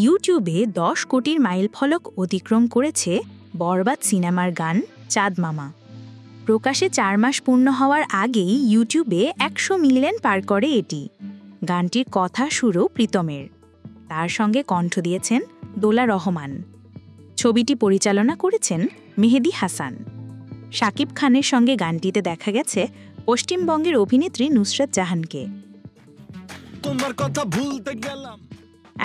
ইউটিউবে 10 কোটির মাইলফলক অতিক্রম করেছে বরবাদ সিনেমার গান চাঁদ মামা। প্রকাশে 4 মাস পূর্ণ হওয়ার আগেই ইউটিউবে 100 মিলিয়ন পার করে এটি। গানটির কথা সুরও প্রীতমের, তার সঙ্গে কণ্ঠ দিয়েছেন দোলা রহমান। ছবিটি পরিচালনা করেছেন মেহেদী হাসান। শাকিব খানের সঙ্গে গানটিতে দেখা গেছে পশ্চিমবঙ্গের অভিনেত্রী নুসরাত জাহানকে।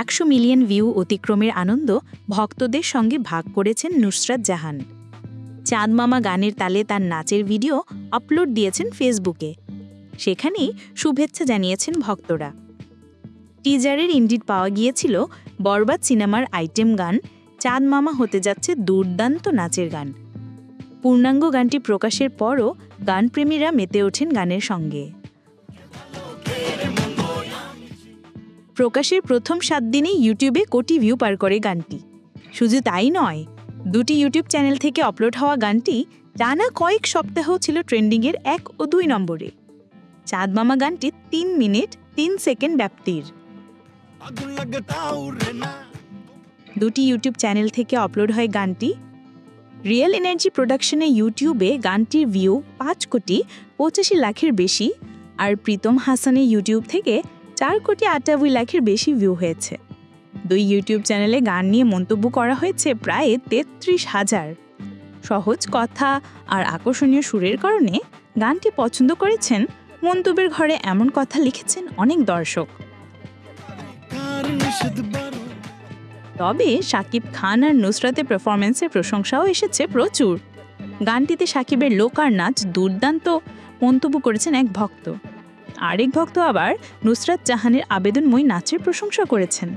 100 মিলিয়ন ভিউ অতিক্রমের আনন্দ ভক্তদের সঙ্গে ভাগ করেছেন নুসরাত জাহান। চাঁদ মামা গানের তালে তার নাচের ভিডিও আপলোড দিয়েছেন ফেসবুকে। সেখানেই শুভেচ্ছা জানিয়েছেন ভক্তরা। টিজারের ইঙ্গিত পাওয়া গিয়েছিল বরবাদ সিনেমার আইটেম গান চাঁদ মামা হতে যাচ্ছে দুর্দান্ত নাচের গান। পূর্ণাঙ্গ গানটি প্রকাশের পরও গানপ্রেমীরা মেতে ওঠেন গানের সঙ্গে। প্রকাশের প্রথম 7 দিনেই ইউটিউবে কোটি ভিউ পার করে গানটি। শুধু তাই নয়, 2টি ইউটিউব চ্যানেল থেকে আপলোড হওয়া গানটি টানা কয়েক সপ্তাহ ছিল ট্রেন্ডিংয়ের 1 ও 2 নম্বরে। চাঁদ মামা গানটি 3 মিনিট 3 সেকেন্ড ব্যাপ্তির। 2টি ইউটিউব চ্যানেল থেকে আপলোড হয় গানটি। রিয়েল এনার্জি প্রোডাকশনে ইউটিউবে গানটির ভিউ 5 কোটি 85 লাখের বেশি, আর প্রীতম হাসানের ইউটিউব থেকে 4 কোটি 98 লাখের বেশি ভিউ হয়েছে। 2 ইউটিউব চ্যানেলে গান নিয়ে মন্তব্য করা হয়েছে প্রায় 33,000। সহজ কথা আর আকর্ষণীয় সুরের কারণে গানটি পছন্দ করেছেন। মন্তব্যের ঘরে এমন কথা লিখেছেন অনেক দর্শক। তবে শাকিব খান আর নুসরাতের পারফরমেন্সের প্রশংসাও এসেছে প্রচুর। গানটিতে শাকিবের লোক আর নাচ দুর্দান্ত মন্তব্য করেছেন এক ভক্ত। আরেক ভক্ত আবার নুসরাত জাহানের আবেদনময়ী নাচের প্রশংসা করেছেন।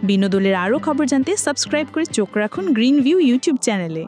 বিনোদনের আরও খবর জানতে সাবস্ক্রাইব করে চোখ রাখুন গ্রিন ভিউ ইউটিউব চ্যানেলে।